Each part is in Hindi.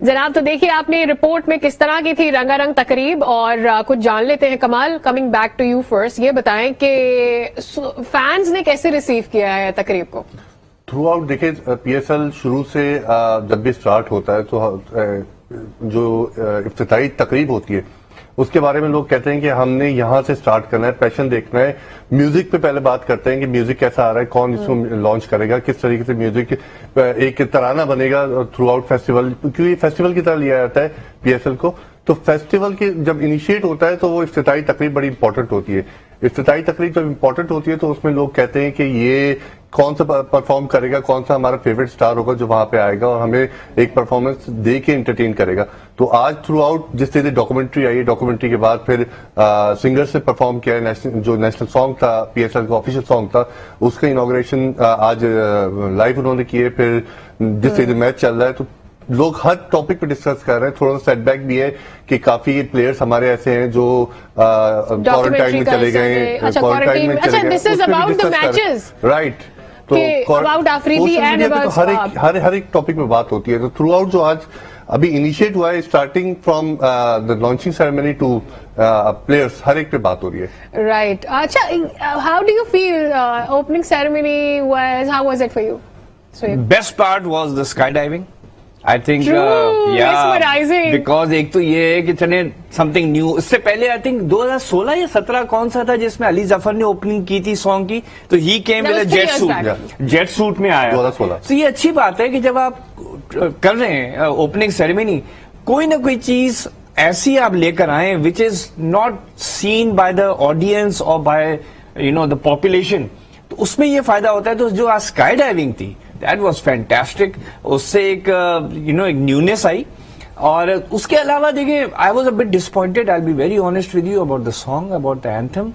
जनाब, तो देखिए आपने रिपोर्ट में किस तरह की थी रंगारंग तकरीब, और कुछ जान लेते हैं। Kamal, coming back to you first, ये बताएं कि फैंस ने कैसे रिसीव किया है तकरीब को? थ्रू आउट देखिए, पीएसएल शुरू से जब भी स्टार्ट होता है तो जो इफ्तिताई तकरीब होती है उसके बारे में लोग कहते हैं कि हमने यहां से स्टार्ट करना है, पैशन देखना है। म्यूजिक पे पहले बात करते हैं कि म्यूजिक कैसा आ रहा है, कौन इसको लॉन्च करेगा, किस तरीके से म्यूजिक एक तराना बनेगा थ्रू आउट फेस्टिवल, क्योंकि फेस्टिवल की तरह लिया जाता है पीएसएल को। तो फेस्टिवल के जब इनिशिएट होता है तो वो इफ्तिताई तकरीब बड़ी इंपॉर्टेंट होती है। इफ्तिताई तकरीब जब इंपॉर्टेंट होती है तो उसमें लोग कहते हैं कि ये कौन सा परफॉर्म करेगा, कौन सा हमारा फेवरेट स्टार होगा जो वहां पे आएगा और हमें एक परफॉर्मेंस दे के एंटरटेन करेगा। तो आज थ्रू आउट जिस तरह डॉक्यूमेंट्री आई, डॉक्यूमेंट्री के बाद फिर सिंगर से परफॉर्म किया, जो नेशनल सॉन्ग था, पीएसएल का ऑफिशियल सॉन्ग था, उसका इनॉग्रेशन आज लाइव उन्होंने किए। फिर जिस तरह मैच चल रहा है तो लोग हर टॉपिक पे डिस्कस कर रहे हैं। थोड़ा सा सेटबैक भी है कि काफी प्लेयर्स हमारे ऐसे हैं जो क्वारंटाइन में चले गए, क्वारंटाइन में चले गए, राइट। तो about Afridi and about her एक टॉपिक में बात होती है। तो थ्रू आउट जो आज अभी इनिशिएट हुआ है, starting from the launching ceremony to players, हर एक पे बात हो रही है। राइट। अच्छा, how do you feel opening ceremony was, how was it for you? Best part was the sky diving. I think because एक तो ये है कि चले समथिंग न्यू। इससे पहले आई थिंक 2016 या 17 कौन सा था जिसमें अली जफर ने ओपनिंग की थी सॉन्ग की, तो ही केम विद जेट सूट में आया 2016। तो ये अच्छी बात है कि जब आप कर रहे हैं ओपनिंग सेरेमनी, कोई ना कोई चीज ऐसी आप लेकर आए which is not seen by the audience और बाय द पॉपुलेशन, तो उसमें ये फायदा होता है। तो जो आज स्काई डाइविंग थी, दैट वाज फैंटास्टिक। उससे एक एक न्यूनेस आई। और उसके अलावा देखिए, I was a bit disappointed, I will be very honest with you about the song, about the anthem.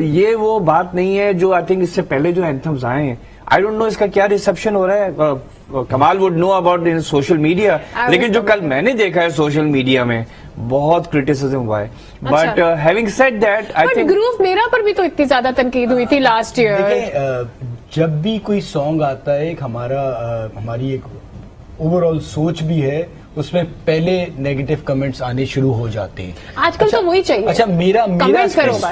ये वो बात नहीं है जो आई थिंक इससे पहले जो एंथम्स आए हैं, आई डोंट नो इसका क्या रिसेप्शन हो रहा है। कमाल would know about in social media, लेकिन जो कल मैंने देखा है सोशल मीडिया में, बहुत क्रिटिसिज्म हुआ है। But having said that, I think groove मेरा पर भी तो इतनी ज्यादा तनकीद हुई थी लास्ट ईयर। जब भी कोई सॉन्ग आता है, एक हमारी एक ओवरऑल सोच भी है, उसमें पहले नेगेटिव कमेंट्स आने शुरू हो जाते हैं। आजकल तो वही चाहिए। अच्छा, मेरा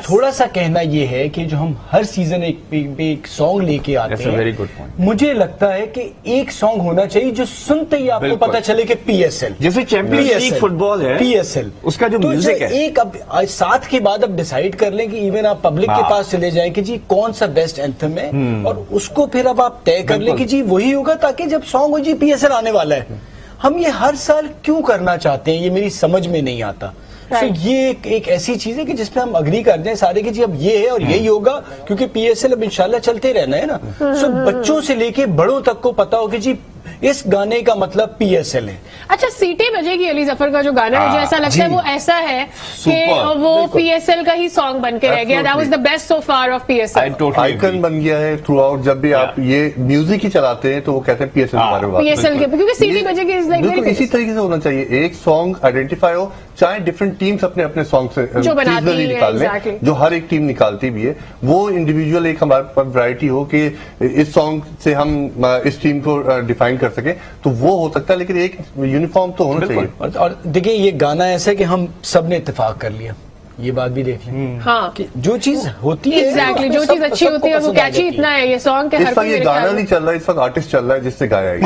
थोड़ा सा कहना ये है कि जो हम हर सीजन एक सॉन्ग लेके आते हैं, वेरी गुड पॉइंट। मुझे लगता है कि एक सॉन्ग होना चाहिए जो सुनते ही आपको पता चले कि पीएसएल, जैसे चैंपियंस लीग फुटबॉल है, पीएसएल उसका जो म्यूजिक है, एक अब साथ के बाद अब डिसाइड कर लें कि इवन आप पब्लिक के पास चले जाएं कि जी कौन सा बेस्ट एंथम है, और उसको फिर अब आप तय कर लें कि जी वही होगा, ताकि जब सॉन्ग हो जी पीएसएल आने वाला है। हम ये हर साल क्यों करना चाहते हैं, ये मेरी समझ में नहीं आता। तो ये एक ऐसी चीज है कि जिसमें हम अग्री कर दें सारे कि जी अब ये है और यही होगा, क्योंकि पीएसएल अब इंशाल्लाह चलते रहना है ना। सो बच्चों से लेके बड़ों तक को पता हो कि जी इस गाने का मतलब पीएसएल है। अच्छा, सीटी बजेगी अली जफर का जो गाना है, मुझे ऐसा लगता है वो ऐसा है कि वो पीएसएल का ही सॉन्ग बन के रह गया। That was the best so far of PSL. Icon बन गया है थ्रू आउट। जब भी आप ये म्यूजिक ही चलाते हैं तो वो कहते हैं पीएसएल के बारे में, पीएसएल के, क्योंकि सीटी बजेगी इज लाइक इसी तरीके से होना चाहिए। एक सॉन्ग आइडेंटिफाई हो, चाहे डिफरेंट टीम्स अपने अपने सॉन्ग से निकाल लें, जो हर एक टीम निकालती भी है, वो इंडिविजुअल एक हमारे पास वैरायटी हो कि इस सॉन्ग से हम इस टीम को डिफाइन कर सके, तो वो हो सकता है। लेकिन एक यूनिफॉर्म तो होना चाहिए। और देखिए, ये गाना ऐसा है कि हम सब ने इत्तेफाक कर लिया, ये बात भी देख लें। हाँ, कि जो चीज होती है एग्जैक्टली, जो चीज अच्छी होती है वो कैची इतना है। ये सॉन्ग के इस वक्त ये गाना नहीं चल रहा है, इस वक्त आर्टिस्ट चल रहा है जिससे गाया है।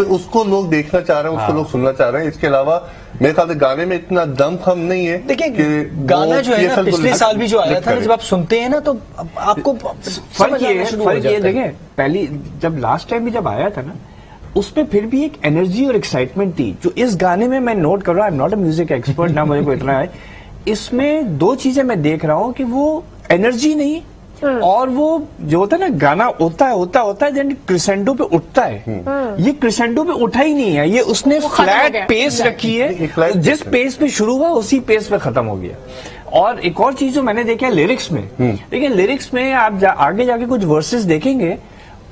उसको लोग देखना चाह रहे हैं, उसको लोग सुनना चाह रहे हैं। इसके अलावा मेरे ख्याल से गाने में इतना दम खम नहीं है। देखिए, गाना जो है ना, पिछले साल भी जो आया था ना, जब आप सुनते हैं ना तो आपको फर्क ये देखें, पहली जब लास्ट टाइम भी जब आया था ना, उसमें फिर भी एक एनर्जी और एक्साइटमेंट थी जो इस गाने में मैं नोट कर रहा हूं। I am not a music expert ना, मुझे को इतना है। इसमें दो चीजें मैं देख रहा हूं कि वो एनर्जी नहीं, और वो जो होता है ना, गाना होता है देन क्रिसेंडो पे उठता है। ये क्रिसेंडो पे उठा ही नहीं है, ये उसने फ्लैट पेस रखी है। जिस पेस पे शुरू हुआ उसी पेस पे खत्म हो गया। और एक और चीज जो मैंने देखा लिरिक्स में, देखिए लिरिक्स में आप आगे जाके कुछ वर्सेस देखेंगे,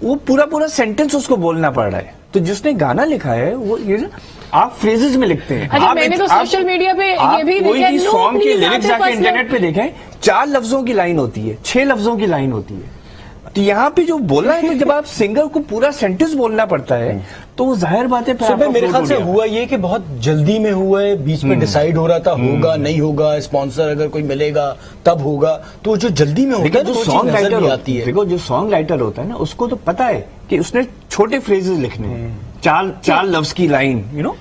वो पूरा सेंटेंस उसको बोलना पड़ रहा है। तो जिसने गाना लिखा है वो ये आप फ्रेजेस में लिखते हैं। अच्छा, मैंने तो सोशल मीडिया पे ये भी कोई भी सॉन्ग के लिरिक्स जाके इंटरनेट पे देखें, 4 लफ्जों की लाइन होती है, 6 लफ्जों की लाइन होती है। तो यहाँ पे जो बोलना है, तो जब आप सिंगर को पूरा सेंटेंस बोलना पड़ता है तो वो जाहिर बात है फिर सुबह आपका मेरे float ख्याल हो से गया। हुआ ये कि बहुत जल्दी में हुआ है, बीच में डिसाइड हो रहा था होगा नहीं होगा, स्पॉन्सर अगर कोई मिलेगा तब होगा, तो जो जल्दी में होता लेकिन है जो तो वो चीज़ सॉन्ग नजर राइटर नहीं आती है। देखो, जो सॉन्ग राइटर होता है ना, उसको तो पता है कि उसने छोटे फ्रेजेस लिखने हैं, चार लफ्ज की line, you know.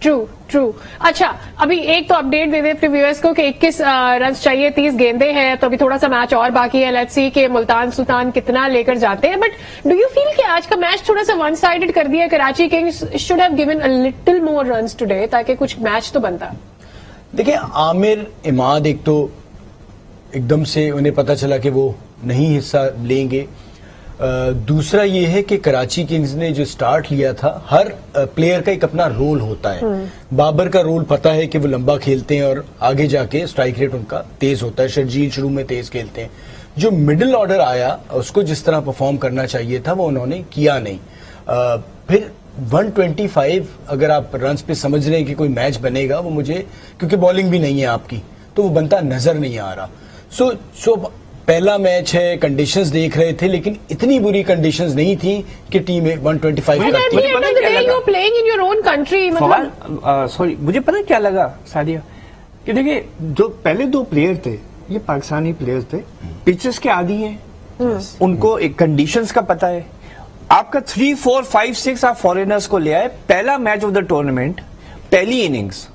True true. अच्छा, अभी एक तो अपडेट दे दे अपने व्यूअर्स को कि 21 रन चाहिए, 30 गेंदे हैं, तो अभी थोड़ा सा मैच और बाकी है। लेट्स सी कि मुल्तान सुल्तान कितना लेकर जाते हैं। बट डू यू फील कि आज का मैच थोड़ा सा वन साइडेड कर दिया? Karachi Kings should have given a little more runs today ताकि कुछ मैच तो बनता। देखिए, आमिर इमाद एक तो एकदम से उन्हें पता चला कि वो नहीं हिस्सा लेंगे। दूसरा ये है कि कराची किंग्स ने जो स्टार्ट लिया था, हर प्लेयर का एक अपना रोल होता है। बाबर का रोल पता है कि वो लंबा खेलते हैं और आगे जाके स्ट्राइक रेट उनका तेज होता है। शर्जील शुरू में तेज खेलते हैं। जो मिडिल ऑर्डर आया उसको जिस तरह परफॉर्म करना चाहिए था वो उन्होंने किया नहीं। फिर 125 अगर आप रन्स पे समझ रहे हैं कि कोई मैच बनेगा, वो मुझे, क्योंकि बॉलिंग भी नहीं है आपकी, तो वो बनता नजर नहीं आ रहा। सो पहला मैच है, कंडीशंस देख रहे थे, लेकिन इतनी बुरी कंडीशंस नहीं थी कि टीम 125 And at करती। the end of the day, you're playing in your own country. मतलब सॉरी, मुझे पता है क्या लगा सादिया, कि देखिए जो पहले दो प्लेयर थे ये पाकिस्तानी प्लेयर्स थे, पिचेस के आदी हैं, उनको एक कंडीशंस का पता है। आपका 3, 4, 5, 6 आप फॉरेनर्स को ले आए, पहला मैच ऑफ द टूर्नामेंट, पहली innings,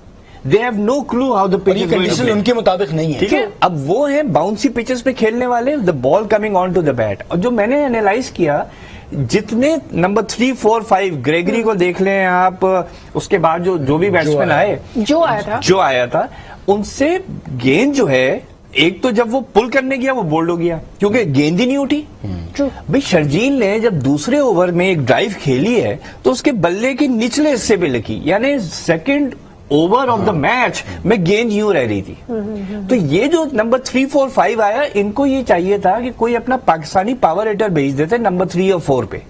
they have no clue how the और पिच ये कंडीशन उनके मुताबिक नहीं है। ठीक है। अब वो है बाउंसी पिचेस पे खेलने वाले, the ball coming on to the bat. और जो मैंने एनालाइज किया, जितने नंबर 3, 4, 5 ग्रेगरी को देख लें आप, उसके बाद जो भी बैट्समैन आए, जो आया था, उनसे गेंद जो है, एक तो जब वो पुल करने गया वो बोल्ड हो गया क्योंकि गेंद ही नहीं उठी। भाई शर्जील ने जब दूसरे ओवर में एक ड्राइव खेली है तो उसके बल्ले के निचले हिस्से पे लगी, यानी second over of the match में गेंद यूं रह रही थी। तो ये जो नंबर 3, 4, 5 आया, इनको ये चाहिए था कि कोई अपना पाकिस्तानी पावर हिटर भेज देते नंबर 3 और 4 पे।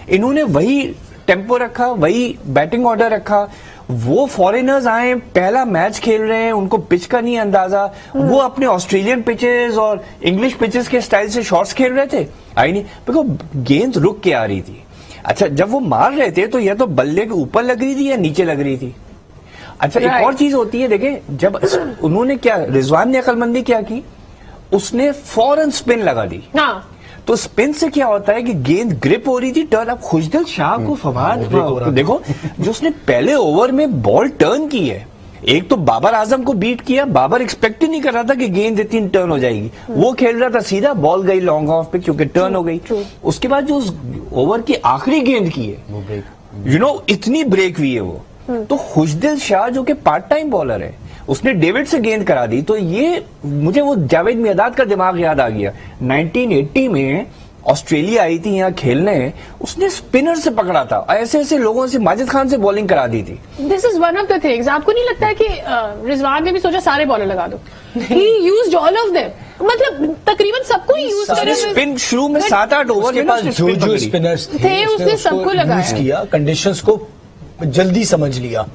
इन्होंने वही टेम्पो रखा, वही बैटिंग ऑर्डर रखा। वो फॉरेनर्स आए, पहला मैच खेल रहे हैं, उनको पिच का नहीं अंदाजा, वो अपने ऑस्ट्रेलियन पिचेस और इंग्लिश पिचेस के स्टाइल से शॉट्स खेल रहे थे, आई नहीं, बिकॉज गेंद रुक के आ रही थी। अच्छा, जब वो मार रहे थे तो या तो बल्ले के ऊपर लग रही थी या नीचे लग रही थी। अच्छा, एक और चीज होती है, देखें, जब उन्होंने क्या, रिजवान ने अकलमंदी क्या की, उसने फौरन स्पिन लगा दी। हाँ। तो स्पिन से क्या होता है कि गेंद ग्रिप हो रही थी, टर्न। अब खुशदिल शाह को फवाद देखो, जो उसने पहले ओवर में बॉल टर्न की है, एक तो बाबर आजम को बीट किया। बाबर एक्सपेक्ट ही नहीं कर रहा था कि गेंद इतनी टर्न हो जाएगी, वो खेल रहा था सीधा, बॉल गई लॉन्ग ऑफ पे क्योंकि टर्न हो गई। उसके बाद जो उस ओवर की आखिरी गेंद की है, यू नो, इतनी ब्रेक हुई है वो। तो खुशदिल शाह जो कि पार्ट टाइम बॉलर है, उसने डेविड से गेंद करा दी। तो ये मुझे वो जावेद मियादाद का दिमाग याद आ गया। 1980 में ऑस्ट्रेलिया आई थी यहाँ खेलने, उसने स्पिनर से पकड़ा था, ऐसे ऐसे लोगों से, माजिद खान से बॉलिंग करा दी थी। This is one of the things. आपको नहीं लगता है कि रिजवान ने भी सोचा सारे बॉलर लगा दो? ही यूज्ड ऑल ऑफ देम, मतलब तकरीबन सबको ही यूज उसने स्पिन शुरू में 7-8 ओवर में जो स्पिनर्स थे उसने सबको लगाया, यूज किया, कंडीशंस को जल्दी समझ लिया,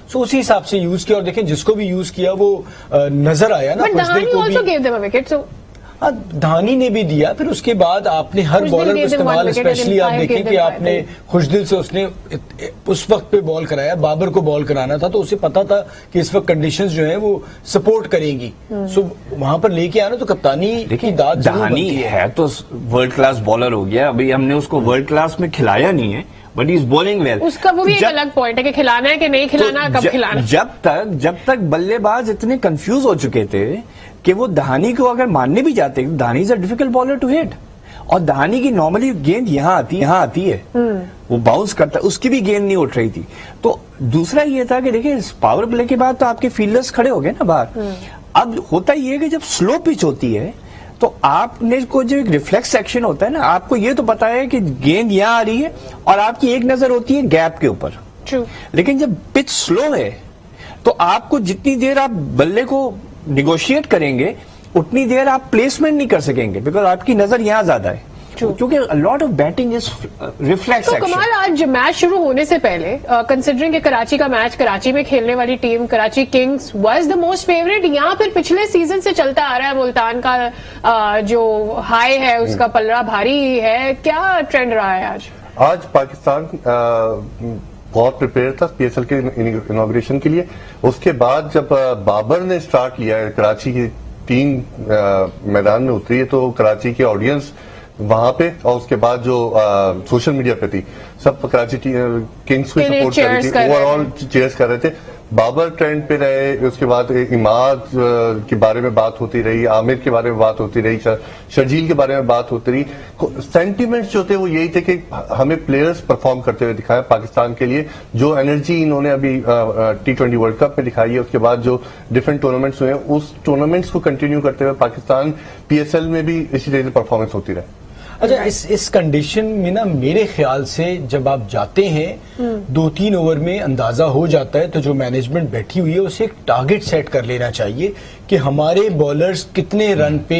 सो उसी हिसाब से यूज किया। और देखें, जिसको भी यूज किया वो नजर आया ना। But Dahani also give them a wicket, so हाँ, धानी ने भी दिया। फिर उसके बाद आपने हर बॉलर को इस्तेमाल, स्पेशली आप देखें कि आपने खुशदिल से उसने उस वक्त पे बॉल कराया, बाबर को बॉल कराना था, तो उसे पता था कि इस वक्त कंडीशंस जो है वो सपोर्ट करेंगी। सो वहां पर लेके आना तो कप्तानी की दाद धानी है तो वर्ल्ड क्लास बॉलर हो गया। अभी हमने उसको वर्ल्ड क्लास में खिलाया नहीं है, बट इज बॉलिंग वेल। उसका वो भी एक अलग पॉइंट है कि खिलाना है कि नहीं खिलाना, कब खिलाना। जब तक बल्लेबाज इतने कंफ्यूज हो चुके थे कि वो दहानी को अगर मानने भी जाते, Dahani is a difficult bowler to hit, और दहानी की नॉर्मली गेंद यहाँ आती है, वो बाउंस करता है, उसकी भी गेंद नहीं उठ रही थी। तो दूसरा ये था कि देखिए, पावर प्ले के बाद तो आपके फील्डर्स खड़े हो गए ना बाहर। अब होता ये है कि जब स्लो पिच होती है तो आपने को जो एक रिफ्लेक्स एक्शन होता है ना, आपको ये तो पता है कि गेंद यहाँ आ रही है और आपकी एक नजर होती है गैप के ऊपर। लेकिन जब पिच स्लो है तो आपको जितनी देर आप बल्ले को निगोशिएट करेंगे उतनी देर आप प्लेसमेंट नहीं कर सकेंगे, बिकॉज आपकी नजर यहां ज्यादा है। क्योंकि lot of batting is reflex तो एक्शन। कमाल, आज मैच शुरू होने से पहले कंसिडरिंग कि कराची का मैच, कराची में खेलने वाली team Karachi Kings was the most favourite, या फिर पिछले सीजन से चलता आ रहा है मुल्तान का जो हाई है उसका पल्ला भारी है, क्या ट्रेंड रहा है आज? आज पाकिस्तान बहुत प्रिपेयर था पीएसएल के इनॉग्रेशन के लिए। उसके बाद जब बाबर ने स्टार्ट लिया है, कराची की टीम मैदान में उतरी है, तो कराची की ऑडियंस वहां पे और उसके बाद जो सोशल मीडिया पे थी, सब कराची किंग्स को सपोर्ट कर रही थी, ओवरऑल चीयर्स कर रहे थे। बाबर ट्रेंड पे रहे, उसके बाद इमाद के बारे में बात होती रही, आमिर के बारे में बात होती रही, शर्जील के बारे में बात होती रही। सेंटिमेंट्स जो थे वो यही थे कि हमें प्लेयर्स परफॉर्म करते हुए दिखाएं पाकिस्तान के लिए। जो एनर्जी इन्होंने अभी T20 वर्ल्ड कप में दिखाई है, उसके बाद जो डिफरेंट टूर्नामेंट्स हुए हैं, उस टूर्नामेंट्स को कंटिन्यू करते हुए पाकिस्तान पीएसएल में भी इसी तरह से परफॉर्मेंस होती रहे। अच्छा, इस कंडीशन में ना मेरे ख्याल से जब आप जाते हैं 2-3 ओवर में अंदाजा हो जाता है, तो जो मैनेजमेंट बैठी हुई है उसे एक टारगेट सेट कर लेना चाहिए कि हमारे बॉलर्स कितने रन पे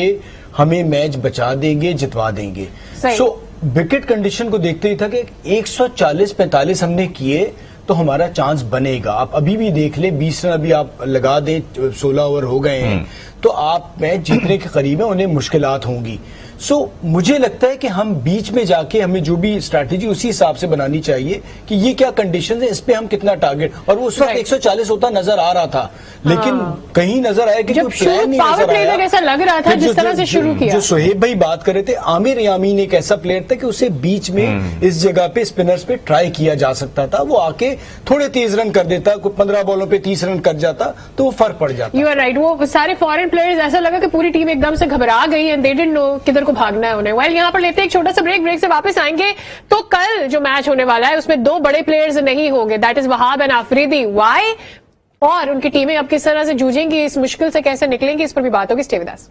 हमें मैच बचा देंगे, जितवा देंगे। सो विकेट कंडीशन को देखते ही था कि 140-45 हमने किए तो हमारा चांस बनेगा। आप अभी भी देख लें, 20 रन अभी आप लगा दें, 16 ओवर हो गए हैं, तो आप मैच जीतने के करीब है, उन्हें मुश्किलात होंगी। सो मुझे लगता है कि हम बीच में जाके हमें जो भी स्ट्रैटेजी उसी हिसाब से बनानी चाहिए कि ये क्या कंडीशंस है, इस पे हम कितना टारगेट। और उस वक्त 140 होता नजर आ रहा था, लेकिन कहीं नजर आया कि जब प्लान नहीं नजर आया। ऐसा लग रहा था जिस तरह से शुरू किया। जो सोहेब भाई बात कर रहे थे, आमिर यामीन एक ऐसा प्लेयर था कि उसे बीच में इस जगह पे स्पिनर्स पे ट्राई किया जा सकता था। वो आके थोड़े तेज रन कर देता, कोई 15 बॉलों पे 30 रन कर जाता, तो वो फर्क पड़ जाता। You are right. वो सारे फॉरेन प्लेयर्स, ऐसा लगा कि पूरी टीम एकदम से घबरा गई एंड दे डिडंट नो किधर को भागना है उन्हें। वेल, यहाँ पर लेते एक छोटा सा ब्रेक से वापस आएंगे। तो कल जो मैच होने वाला है उसमें 2 बड़े प्लेयर्स नहीं होंगे, that is Wahab and Afridi. Why? और उनकी टीमें अब किस तरह से जूझेंगी, इस मुश्किल से कैसे निकलेंगी, इस पर भी बात होगी। Stay with us.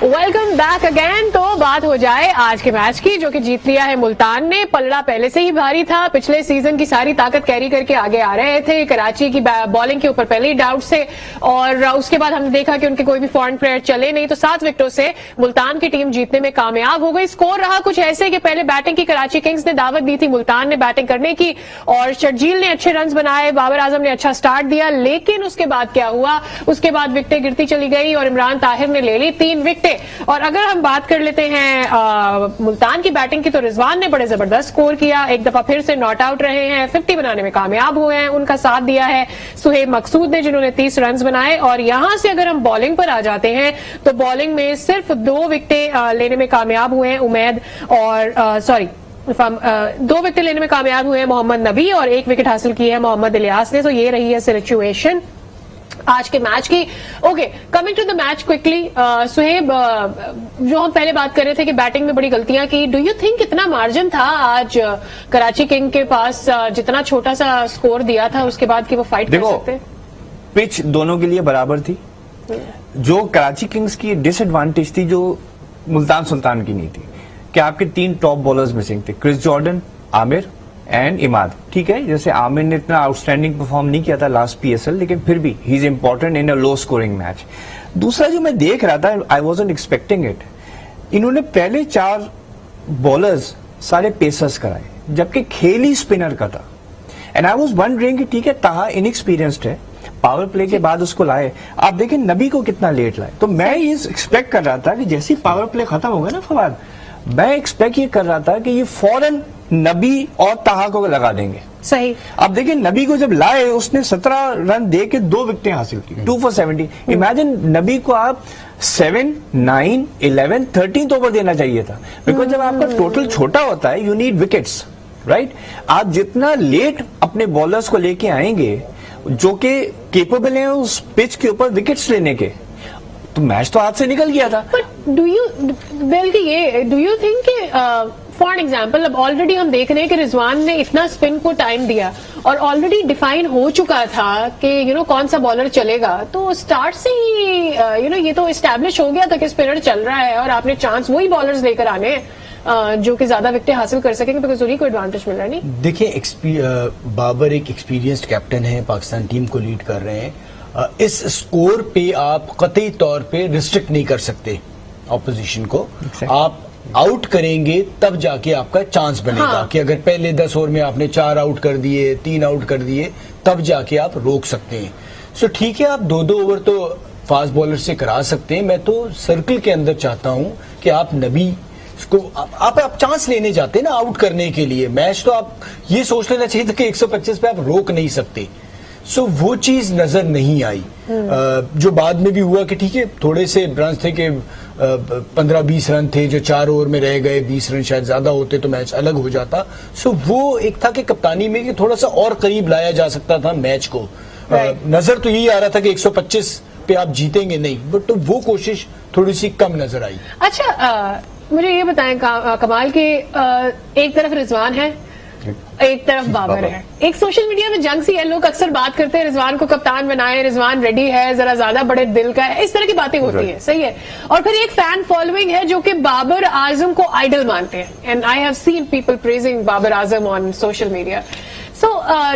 Welcome back again. तो बात हो जाए आज के मैच की, जो कि जीत लिया है मुल्तान ने। पलड़ा पहले से ही भारी था, पिछले सीजन की सारी ताकत कैरी करके आगे आ रहे थे। कराची की बॉलिंग के ऊपर पहले ही डाउट थे, और उसके बाद हमने देखा कि उनके कोई भी फॉरेन प्लेयर चले नहीं, तो 7 विकेटों से मुल्तान की टीम जीतने में कामयाब हो गई। स्कोर रहा कुछ ऐसे कि पहले बैटिंग की कराची किंग्स ने दावत दी थी मुल्तान ने बैटिंग करने की, और शर्जील ने अच्छे रन बनाए, बाबर आजम ने अच्छा स्टार्ट दिया, लेकिन उसके बाद क्या हुआ, उसके बाद विकेटें गिरती चली गई और इमरान ताहिर ने ले ली 3 विकेटें। और अगर हम बात कर लेते हैं मुल्तान की बैटिंग की, तो रिजवान ने बड़े जबरदस्त स्कोर किया, एक दफा फिर से नॉट आउट रहे हैं, 50 बनाने में कामयाब हुए हैं। उनका साथ दिया है सुहेब मकसूद ने, जिन्होंने 30 रन बनाए। और यहां से अगर हम बॉलिंग पर आ जाते हैं, तो बॉलिंग में सिर्फ 2 विकेटें लेने में कामयाब हुए हैं उमैद, और 2 विकेट लेने में कामयाब हुए हैं मोहम्मद नबी, और 1 विकेट हासिल की है मोहम्मद इलियास ने। तो ये रही है सिचुएशन आज के मैच की। Okay, coming to the match quickly, Suhaib, जो हम पहले बात कर रहे थे कि बैटिंग में बड़ी गलतियां की, डू यू थिंक कितना मार्जिन था आज कराची किंग के पास, जितना छोटा सा स्कोर दिया था उसके बाद कि वो फाइट कर सकते? पिच दोनों के लिए बराबर थी। जो कराची किंग्स की डिसएडवांटेज थी, जो मुल्तान सुल्तान की नहीं थी, कि आपके 3 टॉप बॉलर्स मिसिंग थे, Chris Jordan, Amir and Imad. ठीक है, जैसे आमिर ने इतना आउटस्टैंडिंग परफॉर्म नहीं किया था लास्ट पीएसएल, लेकिन फिर भी he is important in a low scoring match. दूसरा जो मैं देख रहा था, आई वाजंट एक्सपेक्टिंग इट, इन्होंने पहले 4 बॉलर्स सारे पेसर्स कराए, जबकि खेल ही स्पिनर का था। एंड आई वाज वंडरिंग कि ठीक है, ताहा इनएक्सपीरियंस्ड है, पावर प्ले के बाद उसको लाए। आप देखें नबी को कितना लेट लाए। तो मैं ये एक्सपेक्ट कर रहा था कि जैसे पावर प्ले खत्म होगा ना फवाद, मैं एक्सपेक्ट ये कर रहा था कि ये फौरन नबी और ताहा को लगा देंगे। सही। अब देखिए, नबी को जब लाए, उसने 17 रन दे के 2 विकेटें हासिल की, 2 for 70। इमेजिन नबी को आप 7, 9, 11, 13 ओवर देना चाहिए था, बिकॉज जब आपका टोटल छोटा होता है, यू नीड विकेट्स, राइट। आप जितना लेट अपने बॉलर्स को लेके आएंगे, जो कि केपेबल हैं उस पिच के ऊपर विकेट्स लेने के, तो मैच तो हाथ से निकल गया था। But do you think for example, अब ऑलरेडी हम देख रहे हैं कि रिजवान ने इतना स्पिन को टाइम दिया, और ऑलरेडी डिफाइन हो चुका था कि कौन सा बॉलर चलेगा, तो स्टार्ट से ही ये तो एस्टैब्लिश हो गया था कि स्पिनर चल रहा है और आपने चांस वही बॉलर्स लेकर आने हैं। जो कि ज्यादा विकेटें हासिल कर सकेंगे, बिकॉज उन्हीं को एडवांटेज मिल रहा है। नहीं देखिए, बाबर एक एक्सपीरियंस्ड कैप्टन है, पाकिस्तान टीम को लीड कर रहे हैं। इस स्कोर पे आप कतई तौर पे रिस्ट्रिक्ट नहीं कर सकते ऑपोजिशन को। आप आउट करेंगे तब जाके आपका चांस बनेगा। हाँ। कि अगर पहले 10 ओवर में आपने 4 आउट कर दिए, 3 आउट कर दिए, तब जाके आप रोक सकते हैं। सो ठीक है, आप 2-2 ओवर तो फास्ट बॉलर से करा सकते हैं। मैं तो सर्कल के अंदर चाहता हूं कि आप नबी को आप चांस लेने जाते हैं ना आउट करने के लिए। मैच तो आप ये सोच लेना चाहिए था कि 125 पे आप रोक नहीं सकते। सो वो चीज नजर नहीं आई। जो बाद में भी हुआ कि ठीक है, थोड़े से रन थे कि 15-20 रन थे जो 4 ओवर में रह गए। 20 रन शायद ज्यादा होते तो मैच अलग हो जाता। सो वो एक था कि कप्तानी में कि थोड़ा सा और करीब लाया जा सकता था मैच को। नजर तो यही आ रहा था कि 125 पे आप जीतेंगे नहीं, बट तो वो कोशिश थोड़ी सी कम नजर आई। अच्छा, मुझे ये बताएं कमाल के, एक तरफ रिजवान है, एक तरफ बाबर है। एक सोशल मीडिया में जंग सी है, लोग अक्सर बात करते हैं रिजवान को कप्तान बनाए, रिजवान रेडी है, जरा ज्यादा बड़े दिल का है, इस तरह की बातें होती है, सही है। और फिर एक फैन फॉलोइंग है जो कि बाबर आजम को आइडल मानते हैं, and I have seen people praising Babar Azam on social media. So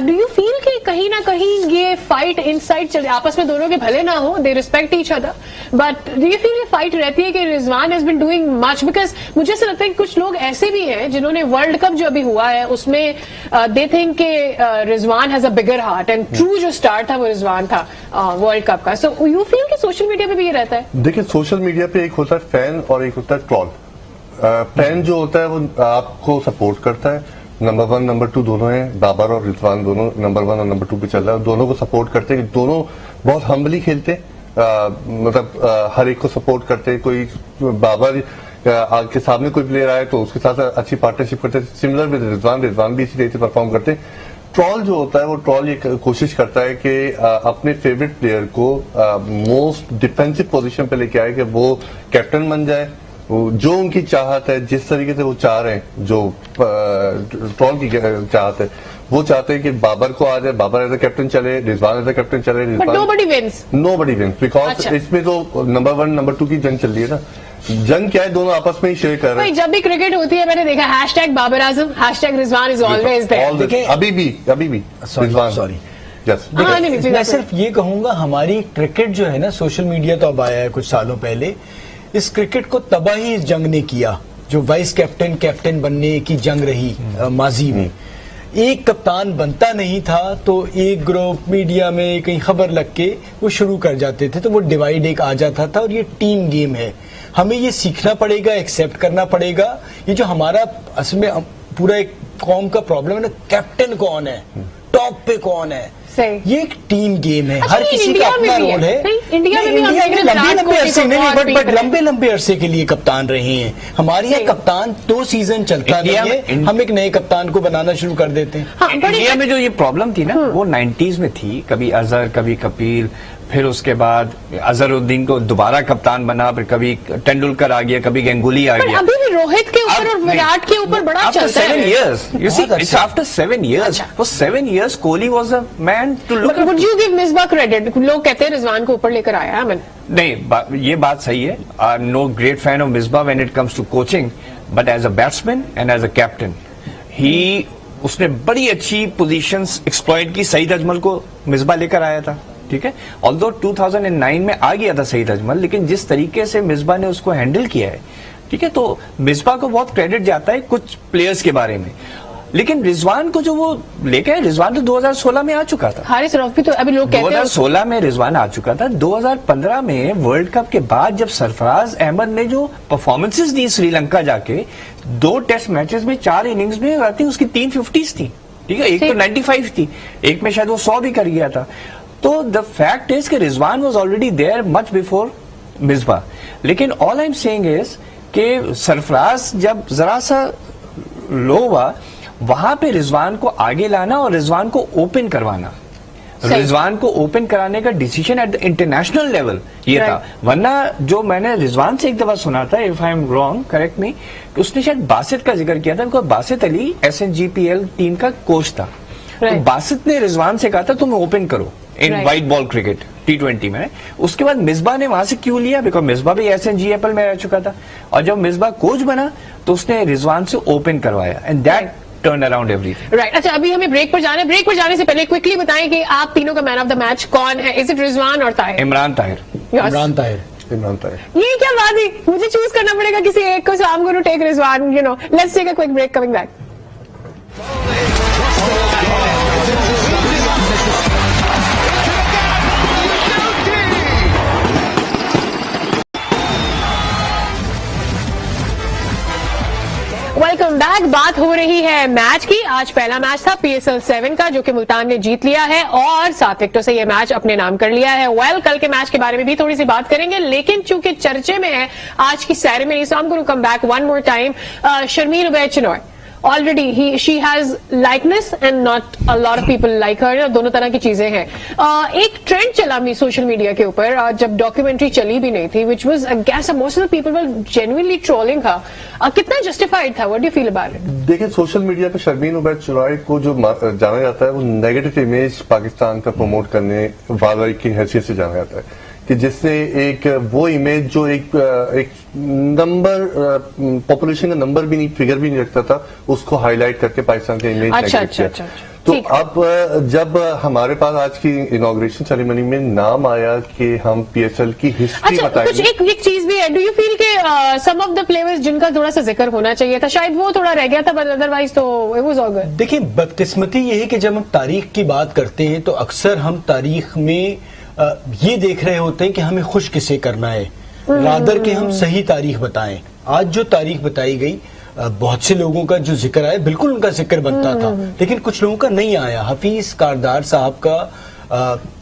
do you feel कि कहीं ना कहीं ये फाइट इनसाइड चले, आपस में दोनों के भले ना हो, they respect each other, but do you feel ये फाइट रहती है कि Rizwan has been doing much? Because मुझे ऐसा लगता है कि कुछ लोग ऐसे भी हैं जिन्होंने वर्ल्ड कप जो अभी हुआ है उसमें दे थिंक के Rizwan has a bigger heart, and true जो स्टार था वो रिजवान था वर्ल्ड कप का। सो यू फील कि सोशल मीडिया पे भी ये रहता है? देखिए, सोशल मीडिया पे एक होता है फैन और एक होता है ट्रॉल। फैन जो होता है वो आपको सपोर्ट करता है, नंबर 1 नंबर 2 दोनों हैं, बाबर और रिजवान दोनों नंबर 1 और नंबर 2 पे चल रहा है। दोनों को सपोर्ट करते हैं, दोनों बहुत हम्बली खेलते हैं, मतलब हर एक को सपोर्ट करते हैं। कोई बाबर के सामने कोई प्लेयर आए तो उसके साथ अच्छी पार्टनरशिप करते हैं। सिमिलर विद रिजवान भी इसी तरह से परफॉर्म करते हैं। ट्रॉल जो होता है वो ट्रॉल ये कोशिश करता है कि अपने फेवरेट प्लेयर को मोस्ट डिफेंसिव पोजीशन पे लेके आए कि वो कैप्टन बन जाए, जो उनकी चाहत है, जिस तरीके से वो चाह रहे हैं, जो ट्रॉल की चाहत है, वो चाहते हैं कि बाबर को आ जाए, बाबर एज अ कैप्टन चले, रिजवान एज अ कैप्टन चले। Nobody wins, nobody wins, because इसमें तो नंबर 1 नंबर 2 की जंग चल रही है ना। जंग क्या है, दोनों आपस में ही शेयर कर रहे हैं। जब भी क्रिकेट होती है मैंने देखा hashtag Babar Azam, hashtag Rizwan is always there. अभी भी रिजवान, सॉरी यस। मैं सिर्फ ये कहूंगा, हमारी क्रिकेट जो है ना, सोशल मीडिया तो अब आया है कुछ सालों पहले, इस क्रिकेट को तबाही इस जंग ने किया जो वाइस कैप्टन कैप्टन बनने की जंग रही माजी में। एक कप्तान बनता नहीं था तो एक ग्रुप मीडिया में कहीं खबर लग के वो शुरू कर जाते थे, तो वो डिवाइड एक आ जाता था। और ये टीम गेम है, हमें ये सीखना पड़ेगा, एक्सेप्ट करना पड़ेगा। ये जो हमारा असल में पूरा एक कौम का प्रॉब्लम है ना, कैप्टन कौन है, टॉप पे कौन है, ये एक टीम गेम है। हर किसी का अपना रोल है। इंडिया में लंबे अरसे नहीं, बट लंबे अरसे के लिए कप्तान रहे हैं। हमारे यहाँ कप्तान 2 सीजन चलता है, हम एक नए कप्तान को बनाना शुरू कर देते हैं। इंडिया में जो ये प्रॉब्लम थी ना, वो 90s में थी। कभी अजहर, कभी कपिल, फिर उसके बाद अजहरुद्दीन को दोबारा कप्तान बना, फिर कभी तेंदुलकर आ गया, कभी गंगुली आ गया। अभी भी रोहित के ऊपर और विराट के ऊपर बड़ा चलता है। 7 years, you see, it's after 7 years. For 7 years, Kohli was a man to look. But would you give Misbah credit? लोग कहते हैं रिजवान को ऊपर लेकर आया है। नहीं, ये बात सही है। I am no great fan of Misbah when it comes to coaching, but as a batsman and as a captain उसने बड़ी अच्छी पोजीशंस एक्सप्लॉइट की। सईद अजमल को मिसबा लेकर आया था, ठीक है। ऑल्दो 2009 में आ गया था सईद अजमल, लेकिन जिस तरीके से मिसबा ने उसको हैंडल किया है, ठीक है, तो मिसबा को बहुत क्रेडिट जाता है कुछ प्लेयर्स के बारे में। लेकिन रिजवान को जो वो लेके आए, रिजवान तो 2016 में आ चुका था। हारिस रऊफ भी तो अभी लोग कहते हैं 2016 में रिजवान आ चुका था। 2015 में वर्ल्ड कप के बाद जब सरफराज अहमद ने जो परफॉर्मेंसेस दी श्रीलंका जाके, 2 टेस्ट मैचेस में 4 इनिंग्स में आई थिंक उसकी 3 50s थी, ठीक है। एक तो 95 थी, एक में शायद वो 100 भी कर गया था। तो द फैक्ट इज कि Rizwan was already there much before Misbah. लेकिन all I am saying is कि सरफराज जब जरा सा लो हुआ, वहां पे रिजवान को आगे लाना और रिजवान को ओपन करवाना, रिजवान को ओपन कराने का decision at the international level ये था। वरना जो मैंने रिजवान से एक दफा सुना था, if I am wrong correct मी, उसने शायद बासित का जिक्र किया था, because Basit Ali SNGPL team का कोच था। तो बासित ने रिजवान से कहा था तुम ओपन करो in white ball cricket, T20 में। उसके बाद मिसबा ने वहां से क्यों लिया, बिकॉज मिसबा भी SNGFL में रह चुका था, और जब मिसबा कोच बना तो उसने रिजवान से ओपन करवाया, and that turn around everything. Right, अच्छा अभी हमें ब्रेक पर जाना है। ब्रेक पर जाने से पहले क्विकली बताएं कि आप तीनों का मैन ऑफ द मैच कौन है? इज इट रिजवान और ताहिर? इमरान ताहिर। Yours? इमरान ताहिर। इमरान ताहिर। ये क्या बात है, मुझे चूज करना पड़ेगा किसी एक को, so I'm going to take Rizwan, you know. Let's take a quick break, coming back. Welcome back. बात हो रही है मैच की। आज पहला मैच था PSL 7 का, जो कि मुल्तान ने जीत लिया है और 7 विकेटों से ये मैच अपने नाम कर लिया है। कल के मैच के बारे में भी थोड़ी सी बात करेंगे, लेकिन चूंकि चर्चे में है आज की ceremony, so I am going to come back one more time. Sharmeen Obaid Chinoy, already she has likeness and not a lot of people like her, दोनों तरह की चीजें हैं। एक ट्रेंड चला सोशल मीडिया के ऊपर जब डॉक्यूमेंट्री चली भी नहीं थी, which was against most of the people were genuinely trolling her. कितना जस्टिफाइड था? What do you feel about it? देखिए, सोशल मीडिया पे शर्मीन उबैद चिनॉय को जो जाना जाता है वो नेगेटिव इमेज पाकिस्तान का प्रमोट करने वाले की हैसियत से जाना जाता है, कि जिसने एक वो इमेज जो एक नंबर, पॉपुलेशन का नंबर भी नहीं, फिगर भी नहीं रखता था, उसको हाईलाइट करके पाकिस्तान के इमेज अच्छा। तो अब जब हमारे पास आज की इनॉग्रेशन सेरेमनी में नाम आया कि हम PSL की हिस्ट्री अच्छा, कुछ बताएंगे। एक चीज भी है, डू यू फील के सम ऑफ द प्लेयर्स जिनका थोड़ा सा जिक्र होना चाहिए था, शायद वो थोड़ा रह गया था, बट अदरवाइज तो इट वाज ऑल गुड। देखिए, बदकिस्मती ये है कि जब हम तारीख की बात करते हैं तो अक्सर हम तारीख में ये देख रहे होते हैं कि हमें खुश किसे करना है, रादर के हम सही तारीख बताएं। आज जो तारीख बताई गई, बहुत से लोगों का जो जिक्र आया, बिल्कुल उनका जिक्र बनता था, लेकिन कुछ लोगों का नहीं आया। हफीज कारदार साहब का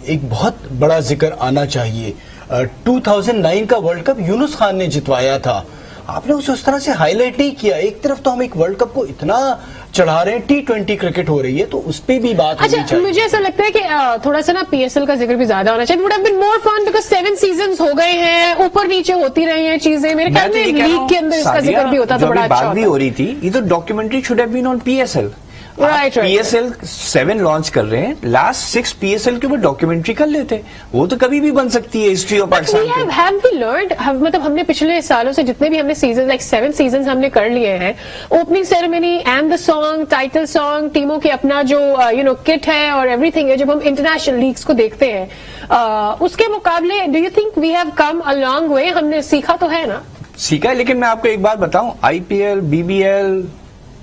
एक बहुत बड़ा जिक्र आना चाहिए। 2009 का वर्ल्ड कप यूनुस खान ने जितवाया था, आपने उसे उस तरह से हाईलाइट नहीं किया। एक तरफ तो हम एक वर्ल्ड कप को इतना चढ़ा रहे हैं, T20 क्रिकेट हो रही है, तो उस पे भी बात होनी अच्छा, चाहिए। मुझे ऐसा लगता है कि थोड़ा सा ना PSL का जिक्र भी ज्यादा होना चाहिए। Would have been more fun because 7 seasons हो गए हैं, ऊपर नीचे होती रही हैं चीजें। मेरे ख्याल में लीग के अंदर इसका जिक्र भी होता तो बड़ा अच्छा बात भी हो रही थी, ये तो documentary should have been on PSL। Right. PSL 7 launch कर रहे हैं, लास्ट 6 PSL के ऊपर डॉक्यूमेंट्री कर लेते, वो तो कभी भी बन सकती है हिस्ट्री ऑफ पाकिस्तान की। have we learned, मतलब हमने पिछले सालों से जितने भी हमने सीजन, लाइक 7 सीजन हमने कर लिए हैं, opening ceremony and the song, title song, टीमों के अपना जो किट है और एवरीथिंग है, जब हम इंटरनेशनल लीग्स को देखते हैं, उसके मुकाबले do you think we have come a long way? हमने सीखा तो है ना? सीखा है, लेकिन मैं आपको एक बात बताऊं, IPL, BBL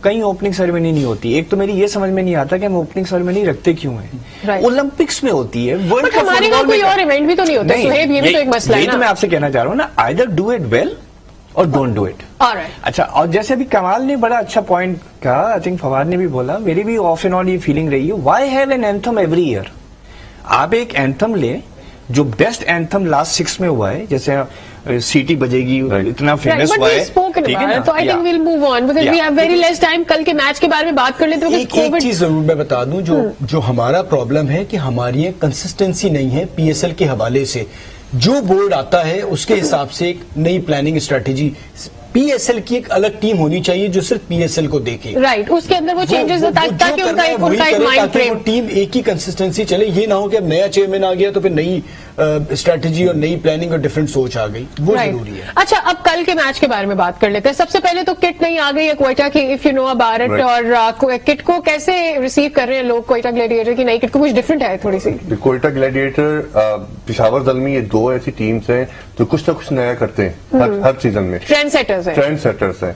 कहीं ओपनिंग सेरेमनी नहीं होती। एक तो मेरी ये समझ में नहीं आता कि हम ओपनिंग सेरेमनी रखते क्यों हैं। Right. ओलंपिक्स में होती है, वर्ल्ड बट हमारे यहाँ कोई और इवेंट भी तो नहीं होता, सुहेब, ये भी तो एक मसला है यही ना। तो मैं आपसे कहना चाह रहा हूँ ना, आइदर डू इट वेल और डोंट डू इट। Alright. अच्छा, और जैसे अभी कमाल ने बड़ा अच्छा पॉइंट कहा, आई थिंक फवाद ने भी बोला, मेरी भी ऑफ एंड ऑन ये फीलिंग रही है, why have an anthem every year? आप एक एंथम ले जो बेस्ट एंथम लास्ट 6 में हुआ है, जैसे सीटी बजेगी, इतना फेमस हुआ है, ठीक है ना? तो I think will move on because we have very less time. कल के मैच के बारे में बात कर लेते हैं। एक चीज जरूर मैं बता दूं, जो हमारा प्रॉब्लम है कि हमारी कंसिस्टेंसी नहीं है PSL के हवाले से। जो बोर्ड आता है उसके हिसाब से एक नई प्लानिंग स्ट्रेटेजी, PSL की एक अलग टीम होनी चाहिए जो सिर्फ PSL को देखे। राइट, उसके अंदर वो चेंजेस ताकि उनका एक माइंड फ्रेम, टीम एक ही कंसिस्टेंसी चले। ये ना हो कि अब नया चेयरमैन आ गया तो फिर नई स्ट्रेटेजी और नई प्लानिंग और डिफरेंट सोच आ गई, वो जरूरी है। अच्छा, अब कल के मैच के बारे में बात कर लेते हैं। सबसे पहले तो किट नहीं आ गई है क्वेटा की, if you know about it, और किट को कैसे रिसीव कर रहे हैं लोग? क्वेटा ग्लैडिएटर की नई किट को कुछ डिफरेंट है थोड़ी सी? क्वेटा ग्लैडिएटर, पेशावर ज़ल्मी, ये दो ऐसी टीम्स हैं जो कुछ ना कुछ नया करते हैं हर सीजन में। ट्रेंड सेटर्स हैं।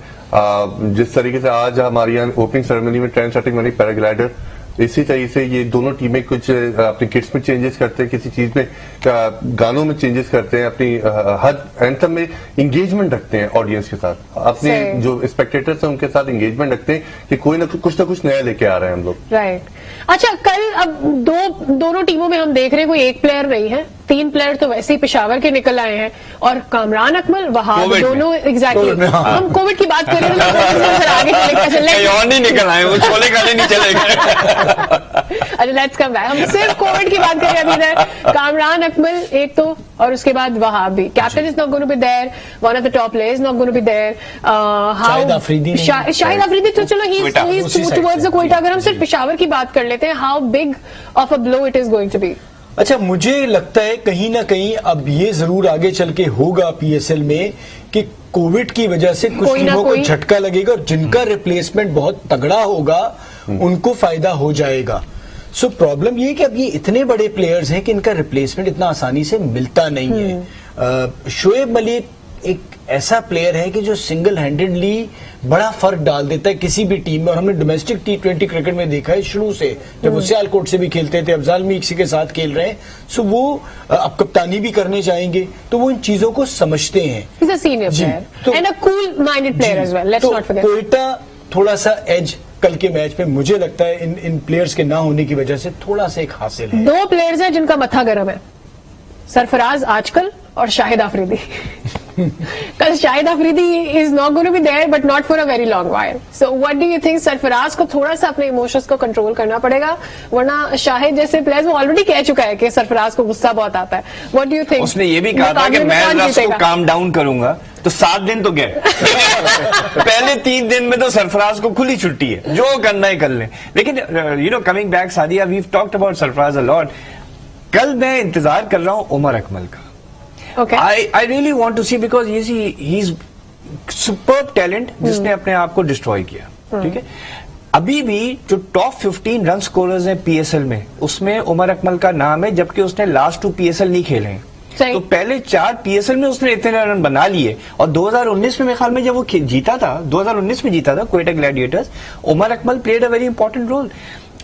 जिस तरीके से आज हमारी यहाँ ओपनिंग सेरेमनी में ट्रेंड सेटिंग बनी पैराग्लाइडर, इसी तरीके से ये दोनों टीमें कुछ अपनी किट्स में चेंजेस करते हैं, किसी चीज में, गानों में चेंजेस करते हैं, अपनी हर एंथम में इंगेजमेंट रखते हैं ऑडियंस के साथ, अपने जो स्पेक्टेटर्स हैं उनके साथ इंगेजमेंट रखते हैं कि कोई ना कुछ नया लेके आ रहे हैं हम लोग। राइट। अच्छा, कल अब दोनों टीमों में हम देख रहे हैं कोई एक प्लेयर नहीं है, 3 प्लेयर तो वैसे ही पेशावर के निकल आए हैं, और कामरान अकमल, वहाब, दोनों एग्जैक्टली। हम कोविड की बात कर रहे हैं, आगे और नहीं निकल आए, वो छोले खाने नहीं चले गए। अच्छा, लेट्स कम बैक, हम सिर्फ कोविड की बात करें अभी तक। कामरान अकमल एक तो, और उसके बाद वहाब भी। Captain is not going to be there, one of the top players not going to be there. Shahid Afridi तो चलो he is towards the Quetta. अगर हम सिर्फ पेशावर की बात कर लेते हैं, how big of a blow it is going to be? अच्छा, मुझे लगता है कहीं ना कहीं अब ये जरूर आगे चल के होगा पीएसएल में कि कोविड की वजह से कुछ कोई ना टीमों को कोई- झटका लगेगा और जिनका रिप्लेसमेंट बहुत तगड़ा होगा उनको फायदा हो जाएगा। सो प्रॉब्लम ये है कि अब ये इतने बड़े प्लेयर्स हैं कि इनका रिप्लेसमेंट इतना आसानी से मिलता नहीं है। शोएब मलिक एक ऐसा प्लेयर है कि जो सिंगल हैंडेडली बड़ा फर्क डाल देता है किसी भी टीम में, और हमने डोमेस्टिक T20 क्रिकेट में देखा है शुरू से, जब वो सियालकोट से भी खेलते थे, अफजाल मीक्सी के साथ खेल रहे हैं। सो वो अब कप्तानी भी करने चाहेंगे तो वो इन चीजों को समझते हैं। He's a senior ji, player तो- and a cool-minded player as well. Let's तो not forget. कोयटा थोड़ा सा एज कल के मैच में मुझे लगता है इन प्लेयर्स के ना होने की वजह से थोड़ा सा एक हासिल है। दो प्लेयर्स हैं जिनका मथा गर्म है, सरफराज आजकल और शाहिद आफरीदी। कल Shahid Afridi is not going to be there but not for a very long while. So what do you think? Sarfaraz को थोड़ा सा अपने इमोशंस को कंट्रोल करना पड़ेगा, वरना शाहिद जैसे प्लेयर्स वो ऑलरेडी कह चुका है कि सरफराज को गुस्सा बहुत आता है। What do you think? उसने ये भी कहा था कि मैं रस को काम डाउन करूंगा, तो 7 दिन तो गए। पहले 3 दिन में तो सरफराज को खुली छुट्टी है, जो करना है कर ले। लेकिन you know, coming back Sadia, we talked about Sarfaraz a lot. कल मैं इंतजार कर रहा हूं उमर अकमल का। Okay. I really want to see because you see he's superb talent जिसने अपने आप को डिस्ट्रॉय किया। ठीक है, अभी भी जो टॉप 15 रन स्कोरर्स हैं पीएसएल में, उसमें उमर अकमल का नाम है, जबकि उसने लास्ट 2 पीएसएल नहीं खेले हैं। सही। तो पहले 4 पीएसएल में उसने इतने रन बना लिए, और 2019 में मेरे ख्याल में जब वो जीता था, 2019 में जीता था Quetta gladiators, Umar Akmal played a very important role.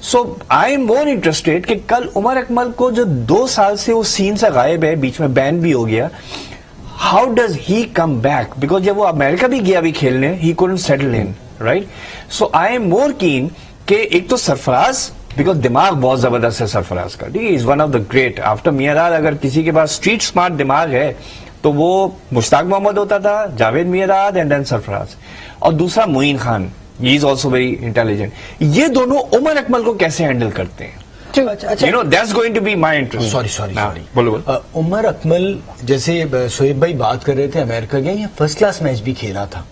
So I am more interested कि कल उमर अकमल को जो 2 साल से वो सीन से गायब है, बीच में बैन भी हो गया, how does he come back? Because जब वो अमेरिका भी गया भी खेलने, he couldn't settle in, right? So I am मोर कीन कि एक तो सरफराज, बिकॉज दिमाग बहुत जबरदस्त है सरफराज का, ठीक है, is one of the great. After my dad अगर किसी के पास स्ट्रीट स्मार्ट दिमाग है तो वो मुश्ताक मोहम्मद होता था, जावेद मियादाद एंड देन सरफराज, और दूसरा Moin Khan, he is also very intelligent. ये दोनों उमर अकमल को कैसे हैंडल करते हैं? अच्छा, you know, that's going to be my interest. Sorry बोलो बोलो। उमर अकमल जैसे शोएब भाई बात कर रहे थे, अमेरिका गया, या फर्स्ट क्लास मैच भी खेला था,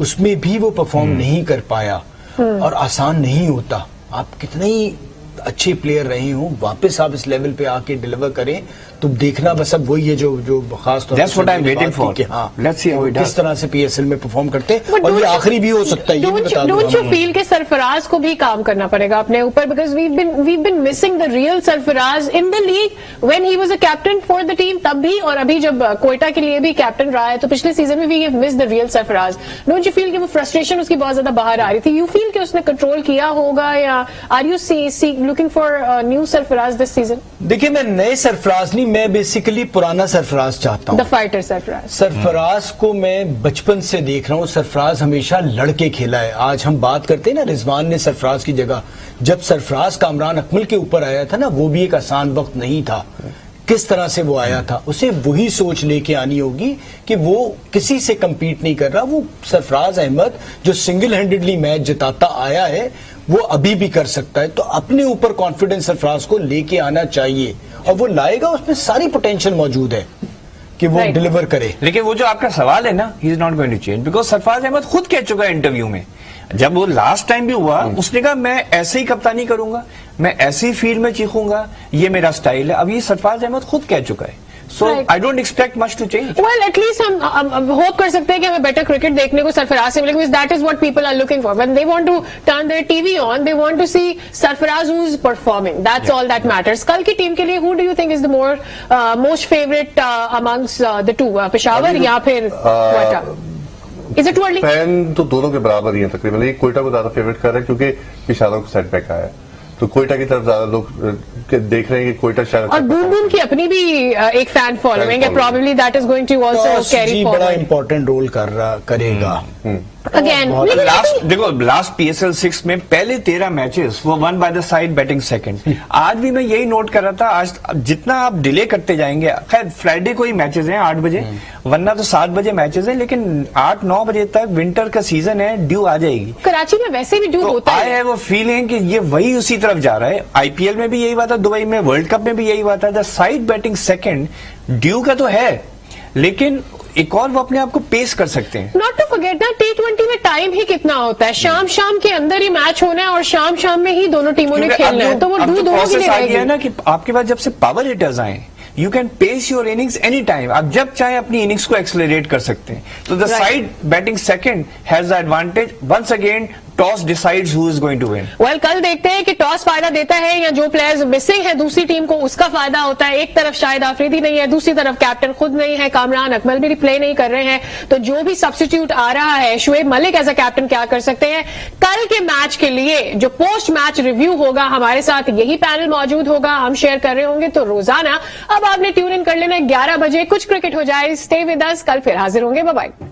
उसमें भी वो परफॉर्म नहीं कर पाया, और आसान नहीं होता। आप कितने ही अच्छे प्लेयर रहे हो, वापस आप इस लेवल पे आके डिलीवर करें तो देखना बस अब वही है जो खास तौर That's what I'm waiting for. Let's see how it does. किस तरह से पीएसएल में परफॉर्म करते हैं, But और ये don't you- आखिरी भी हो सकता है, ये भी बता दूं Don't you हम। feel कि सरफराज को भी काम करना पड़ेगा अपने ऊपर, because we've been missing the real Sarfaraz in the league when he was a captain for the team, तब भी और अभी जब कोयटा के लिए भी कैप्टन रहा है, तो पिछले सीजन में भी we have missed the real Sarfaraz. Don't you feel कि वो फ्रस्ट्रेशन उसकी बहुत ज्यादा बाहर आ रही थी? You feel कि उसने कंट्रोल किया होगा, या are you looking for new Sarfaraz this season? देखिए, मैं नए सरफराज नहीं, मैं बेसिकली पुराना सरफराज चाहता हूँ। The fighter Sarfaraz. सरफराज को मैं बचपन से देख रहा हूँ, सरफराज हमेशा लड़के खेला है। आज हम बात करते हैं ना, रिजवान ने सरफराज की जगह, जब सरफराज कामरान अकमल के ऊपर आया था ना, वो भी एक आसान वक्त नहीं था। किस तरह से वो आया था, उसे वही सोच लेके आनी होगी कि वो किसी से compete नहीं कर रहा। वो सरफराज अहमद जो सिंगल हैंडेडली मैच जिताता आया है, वो अभी भी कर सकता है। तो अपने ऊपर कॉन्फिडेंस सरफराज को लेके आना चाहिए, और वो लाएगा, उसमें सारी पोटेंशियल मौजूद है कि वो Right. डिलीवर करे। लेकिन वो जो आपका सवाल है ना, he is not going to change, because Sarfaraz Ahmed खुद कह चुका है इंटरव्यू में, जब वो लास्ट टाइम भी हुआ, उसने कहा मैं ऐसे ही कप्तानी करूंगा, मैं ऐसे ही फील्ड में चीखूंगा, ये मेरा स्टाइल है। अब ये सरफराज अहमद खुद कह चुका है, so Right. I don't expect much to change. Well, at least हम होप कर सकते हैं कि हमें बेटर क्रिकेट देखने को सरफराज से मिलेगा, because that is what people are looking for. When they want to turn their TV on, they want to see Sarfaraz who is performing. That's all that matters. कल की टीम के लिए who do you think is the most favorite amongst the two? Peshawar या फिर Quetta? Is it too early? Fan तो दोनों के बराबर ही हैं तकरीबन। एक कोयटा को ज्यादा फेवरेट कर रहे हैं क्योंकि पेशावर को सेटबैक आया है, तो कोयटा की तरफ ज्यादा लोग देख रहे हैं कि कोयटा शायद। और बूम बूम की अपनी भी एक फैन फॉलोइंग है, probably that is going to also toss carry जी बड़ा forward. इंपॉर्टेंट रोल करेगा। Again, बहुत- लेकिन लास्ट देखो, लास्ट पीएसएल 6 में पहले 13 मैचेस वो one by the side batting second. आज भी मैं यही नोट कर रहा था, आज जितना आप डिले करते जाएंगे, खैर फ्राइडे को ही मैचेस हैं 8 बजे, वरना तो 7 बजे मैचेस हैं, लेकिन 8-9 बजे तक विंटर का सीजन है, ड्यू आ जाएगी। कराची में वैसे भी ड्यू तो होता आई है। हैव अ फीलिंग कि ये वही उसी तरफ जा रहा है। आईपीएल में भी यही बात है, दुबई में वर्ल्ड कप में भी यही बात है, the side batting second due का तो है, लेकिन एक और वो अपने आप को पेश कर सकते हैं। नॉट टू फॉरगेट ना, T20 में टाइम ही कितना होता है, शाम के अंदर ही मैच होना है और शाम में ही दोनों टीमों ने क्योंकि खेलना है, तो वो अब जो दोनों के process लिए आ गया है रहेगी। ना कि आपके पास जब से पावर हिटर्स आए, you can pace your innings any time. आप जब चाहे अपनी इनिंग्स को एक्सेलरेट कर सकते हैं। तो the side batting second has the advantage. Once again toss decides who is going to win. Well, कल देखते हैं कि टॉस फायदा देता है या जो प्लेयर्स मिसिंग है दूसरी टीम को उसका फायदा होता है। एक तरफ शाहिद आफरीदी नहीं है, दूसरी तरफ कैप्टन खुद नहीं है, कामरान अकमल भी प्ले नहीं कर रहे हैं, तो जो भी सब्स्टिट्यूट आ रहा है, Shoaib Malik as a captain क्या कर सकते हैं। कल के मैच के लिए जो पोस्ट मैच रिव्यू होगा, हमारे साथ यही पैनल मौजूद होगा, हम शेयर कर रहे होंगे। तो रोजाना अब आपने ट्यून इन कर लेना 11 बजे, कुछ क्रिकेट हो जाए। स्टे विद अस, कल फिर हाजिर होंगे। Bye bye.